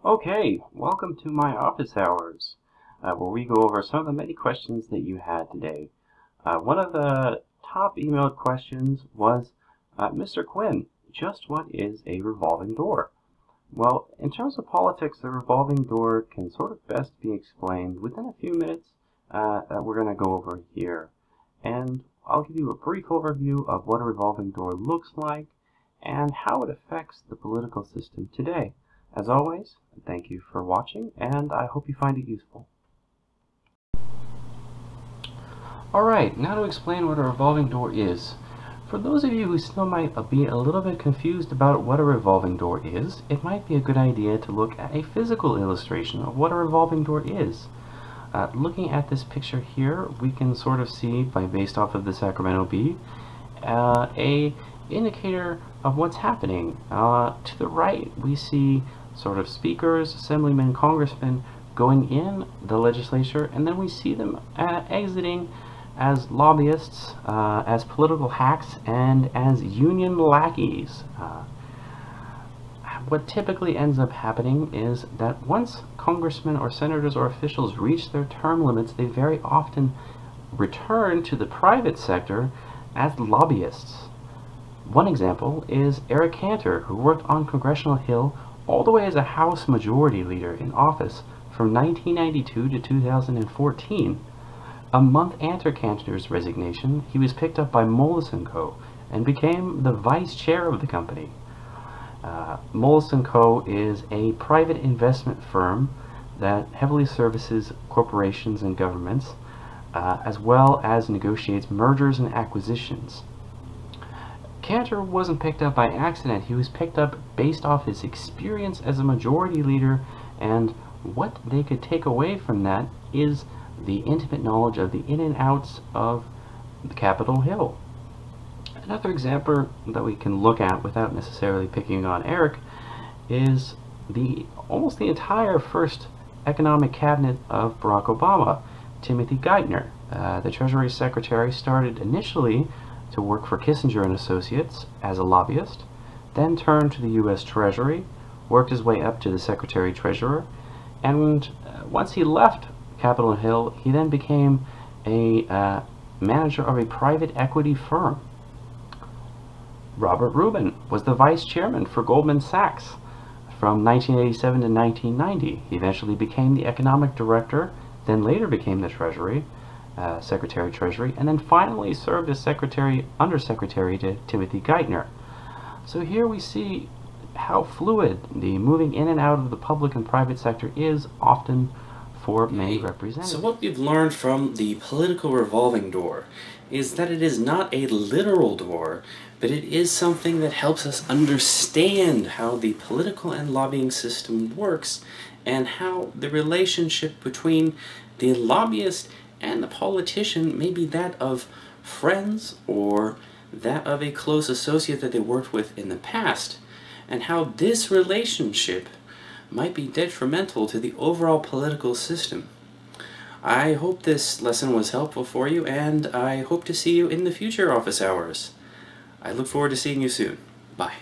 Okay, welcome to my office hours, where we go over some of the many questions that you had today. One of the top emailed questions was, Mr. Quinn, just what is a revolving door? Well, in terms of politics, the revolving door can sort of best be explained within a few minutes that we're going to go over here. And I'll give you a brief overview of what a revolving door looks like and how it affects the political system today. As always, thank you for watching, and I hope you find it useful. Alright, now to explain what a revolving door is. For those of you who still might be a little bit confused about what a revolving door is, it might be a good idea to look at a physical illustration of what a revolving door is. Looking at this picture here, we can sort of see, based off of the Sacramento Bee, a indicator of what's happening. To the right, we see sort of speakers, assemblymen, congressmen going in the legislature, and then we see them exiting as lobbyists, as political hacks, and as union lackeys. What typically ends up happening is that once congressmen or senators or officials reach their term limits, they very often return to the private sector as lobbyists. One example is Eric Cantor, who worked on Congressional Hill all the way as a House Majority Leader in office from 1992 to 2014. A month after Cantor's resignation, he was picked up by Moelis & Co. and became the vice chair of the company. Moelis & Co. is a private investment firm that heavily services corporations and governments, as well as negotiates mergers and acquisitions. Cantor wasn't picked up by accident. He was picked up based off his experience as a majority leader, and what they could take away from that is the intimate knowledge of the in and outs of the Capitol Hill. Another example that we can look at without necessarily picking on Eric is almost the entire first economic cabinet of Barack Obama. Timothy Geithner, the Treasury Secretary, started initially to work for Kissinger and Associates as a lobbyist, then turned to the U.S. Treasury, worked his way up to the Secretary-Treasurer, and once he left Capitol Hill, he then became a manager of a private equity firm. Robert Rubin was the vice chairman for Goldman Sachs from 1987 to 1990. He eventually became the economic director, then later became the Secretary-Treasury, and then finally served as Undersecretary to Timothy Geithner. So here we see how fluid the moving in and out of the public and private sector is often for many representatives. So what we've learned from the political revolving door is that it is not a literal door, but it is something that helps us understand how the political and lobbying system works and how the relationship between the lobbyist and the politician may be that of friends or that of a close associate that they worked with in the past, and how this relationship might be detrimental to the overall political system. I hope this lesson was helpful for you, and I hope to see you in the future office hours. I look forward to seeing you soon. Bye.